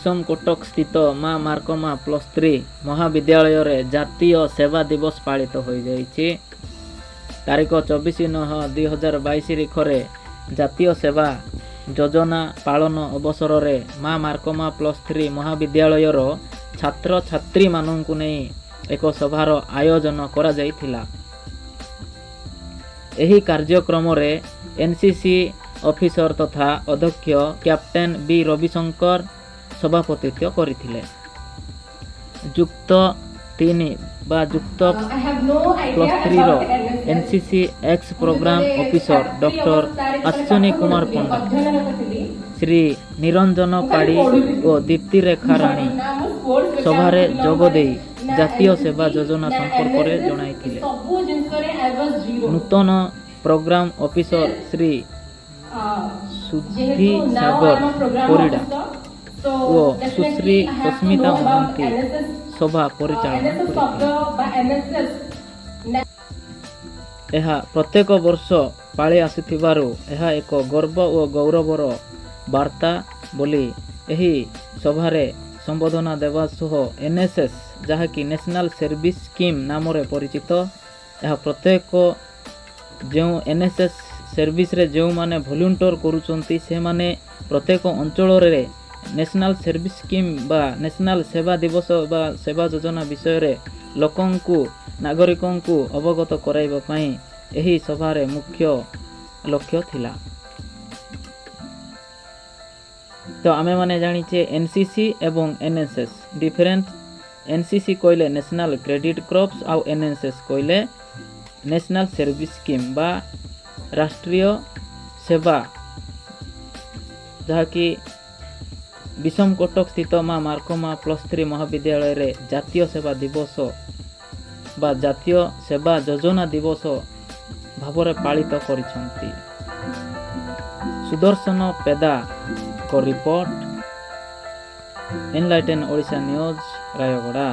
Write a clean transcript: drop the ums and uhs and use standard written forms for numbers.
ଷମକଟକ ସ୍ଥିତ ମା ମାର୍କମା +3 ମହାବିଦ୍ୟାଳୟରେ ଜାତୀୟ ସେବା ଦିବସ ପାଳିତ ହୋଇଯାଇଛି। ତାରିଖ 24/9/2022 ତାରିଖରେ ଜାତୀୟ ସେବା ଯୋଜନା ପାଳନ ଅବସରରେ ମା ମାର୍କମା +3 ମହାବିଦ୍ୟାଳୟର ଛାତ୍ରଛାତ୍ରୀମାନଙ୍କୁ ନେଇ ଏକ ସଭାର ଆୟୋଜନ କରାଯାଇଥିଲା। ଏହି କାର୍ଯ୍ୟକ୍ରମରେ ଏନସିସି ଅଫିସର ତଥା ଅଧ୍ୟକ୍ଷ କ୍ୟାପ୍ଟେନ୍ ବି ରବିଶଙ୍କର ସଭାପତିତ୍ୱ କରିଥିଲେ। ଯୁକ୍ତ 3 ବା ଯୁକ୍ତ +3ର NCC ex programme officer doctor Ashwini Kumar Panda, Shri Niranjan Padhi ଓ ଦୀପ୍ତି ରେଖା ରାଣୀ ସଭାରେ ଯୋଗ ଦେଇ ଜାତୀୟ ସେବା ଯୋଜନା ସମ୍ପର୍କରେ ଜଣାଇଥିଲେ। ନୂତନ ପ୍ରୋଗ୍ରାମ ଅଫିସର ଶ୍ରୀ ସୁଧୀ ସାଗର ପରିଡ଼ା ଓ ସୁଶ୍ରୀ ସସ୍ମିତା ମହାନ୍ତି ସଭା ପରିଚାଳନା କରିଥିଲେ। ଏହା ପ୍ରତ୍ୟେକ ବର୍ଷ ପାଳି ଆସୁଥିବାରୁ ଏହା ଏକ ଗର୍ବ ଓ ଗୌରବର ବାର୍ତ୍ତା ବୋଲି ଏହି ସଭାରେ ସମ୍ବୋଧନା ଦେବା ସହ ଏନ୍ଏସ୍ଏସ୍, ଯାହାକି ନ୍ୟାସନାଲ୍ ସର୍ଭିସ୍ ସ୍କିମ୍ ନାମରେ ପରିଚିତ, ଏହା ପ୍ରତ୍ୟେକ ଯେଉଁ ଏନ୍ଏସ୍ଏସ୍ ସର୍ଭିସରେ ଯେଉଁମାନେ ଭଲ୍ୟୁଣ୍ଟିୟର କରୁଛନ୍ତି ସେମାନେ ପ୍ରତ୍ୟେକ ଅଞ୍ଚଳରେ ନ୍ୟାସନାଲ୍ ସର୍ଭିସ୍ ସ୍କିମ୍ ବା ନ୍ୟାସନାଲ୍ ସେବା ଦିବସ ବା ସେବା ଯୋଜନା ବିଷୟରେ ଲୋକଙ୍କୁ ନାଗରିକଙ୍କୁ ଅବଗତ କରାଇବା ପାଇଁ ଏହି ସଭାରେ ମୁଖ୍ୟ ଲକ୍ଷ୍ୟ ଥିଲା। ତ ଆମେମାନେ ଜାଣିଛେ ଏନସିସି ଏବଂ ଏନ୍ଏସ୍ଏସ୍ ଡିଫରେଣ୍ଟ। ଏନସିସି କହିଲେ ନ୍ୟାସନାଲ୍ କ୍ରେଡିଟ୍ କର୍ପସ୍ ଆଉ ଏନ୍ଏସ୍ଏସ୍ କହିଲେ ନ୍ୟାସନାଲ୍ ସର୍ଭିସ୍ ସ୍କିମ୍ ବା ରାଷ୍ଟ୍ରୀୟ ସେବା, ଯାହାକି ଷମକଟକ ସ୍ଥିତ ମା ମାର୍କମା +3 ମହାବିଦ୍ୟାଳୟରେ ଜାତୀୟ ସେବା ଦିବସ ବା ଜାତୀୟ ସେବା ଯୋଜନା ଦିବସ ଭାବରେ ପାଳିତ କରିଛନ୍ତି। ସୁଦର୍ଶନ ପେଦାଙ୍କ report, enlighten Odisha news, Rayagada.